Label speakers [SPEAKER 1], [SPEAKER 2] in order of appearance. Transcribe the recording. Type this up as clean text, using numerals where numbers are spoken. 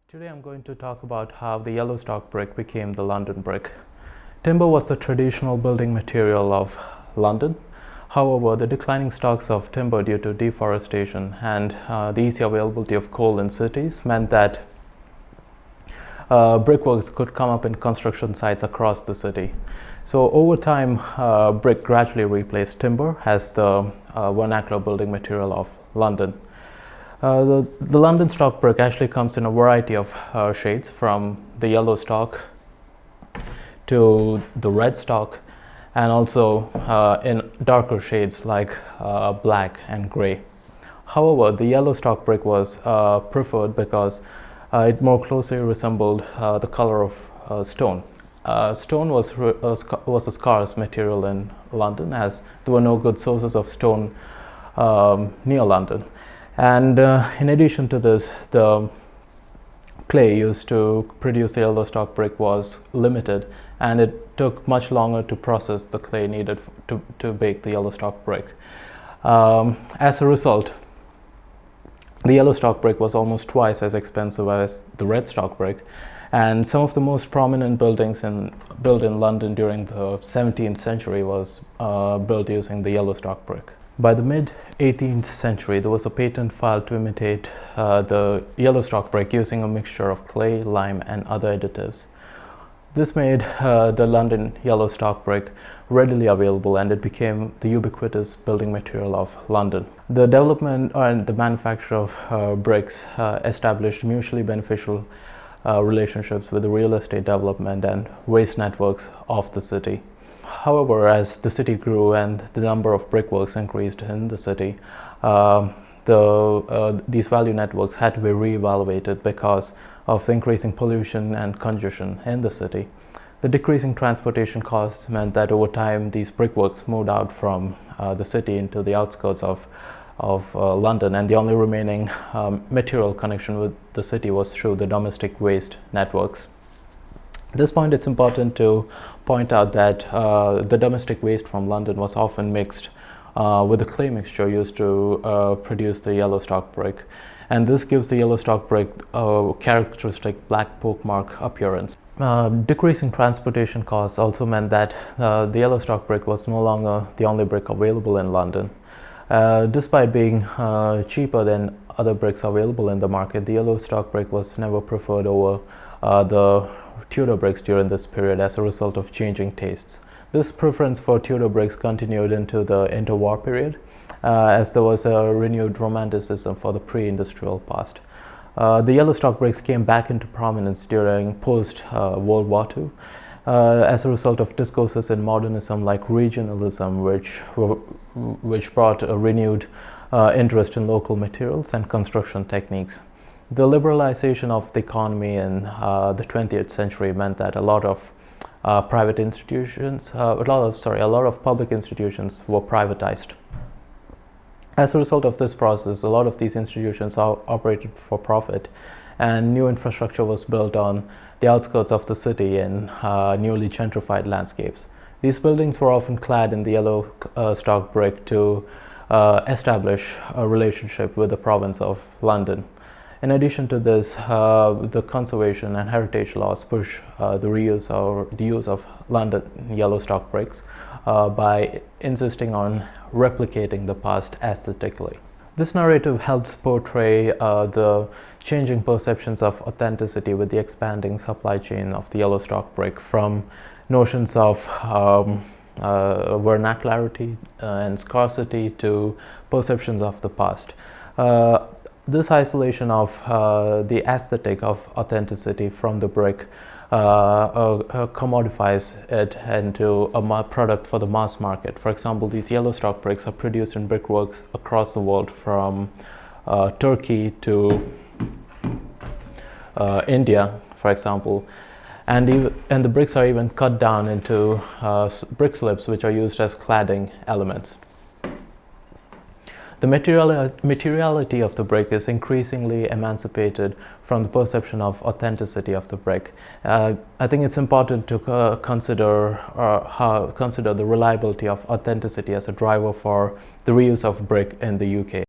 [SPEAKER 1] Today I'm going to talk about how the yellow stock brick became the London brick. Timber was the traditional building material of London. However, the declining stocks of timber due to deforestation and the easy availability of coal in cities meant that brickworks could come up in construction sites across the city. So over time, brick gradually replaced timber as the vernacular building material of London. The London stock brick actually comes in a variety of shades, from the yellow stock to the red stock, and also in darker shades like black and gray. However, the yellow stock brick was preferred because it more closely resembled the color of stone. Stone was a scarce material in London, as there were no good sources of stone near London. And in addition to this, the clay used to produce the yellow stock brick was limited, and it took much longer to process the clay needed to bake the yellow stock brick. As a result, the yellow stock brick was almost twice as expensive as the red stock brick, and some of the most prominent buildings built in London during the 17th century was built using the yellow stock brick. By the mid-18th century, there was a patent filed to imitate the yellow stock brick using a mixture of clay, lime, and other additives. This made the London yellow stock brick readily available, and it became the ubiquitous building material of London. The development and the manufacture of bricks established mutually beneficial relationships with the real estate development and waste networks of the city. However, as the city grew and the number of brickworks increased in the city, these value networks had to be re-evaluated because of the increasing pollution and congestion in the city. The decreasing transportation costs meant that over time these brickworks moved out from the city into the outskirts of London, and the only remaining material connection with the city was through the domestic waste networks. At this point, it's important to point out that the domestic waste from London was often mixed with the clay mixture used to produce the yellow stock brick, and this gives the yellow stock brick a characteristic black pokemark appearance. Decreasing transportation costs also meant that the yellow stock brick was no longer the only brick available in London. Despite being cheaper than other bricks available in the market, the yellow stock brick was never preferred over the Tudor bricks during this period as a result of changing tastes. This preference for Tudor bricks continued into the interwar period, as there was a renewed romanticism for the pre-industrial past. The yellow stock bricks came back into prominence during post-World War II as a result of discourses in modernism like regionalism, which brought a renewed interest in local materials and construction techniques. The liberalization of the economy in the 20th century meant that a lot of public institutions were privatized. As a result of this process, a lot of these institutions operated for profit, and new infrastructure was built on the outskirts of the city in newly gentrified landscapes. These buildings were often clad in the yellow stock brick to establish a relationship with the province of London. In addition to this, the conservation and heritage laws push the reuse or the use of London yellow stock bricks by insisting on replicating the past aesthetically. This narrative helps portray the changing perceptions of authenticity with the expanding supply chain of the yellow stock brick, from notions of vernacularity and scarcity to perceptions of the past. This isolation of the aesthetic of authenticity from the brick commodifies it into a product for the mass market. For example, these yellow stock bricks are produced in brickworks across the world, from Turkey to India, for example. And the bricks are even cut down into brick slips, which are used as cladding elements. The materiality of the brick is increasingly emancipated from the perception of authenticity of the brick. I think it's important to consider the reliability of authenticity as a driver for the reuse of brick in the UK.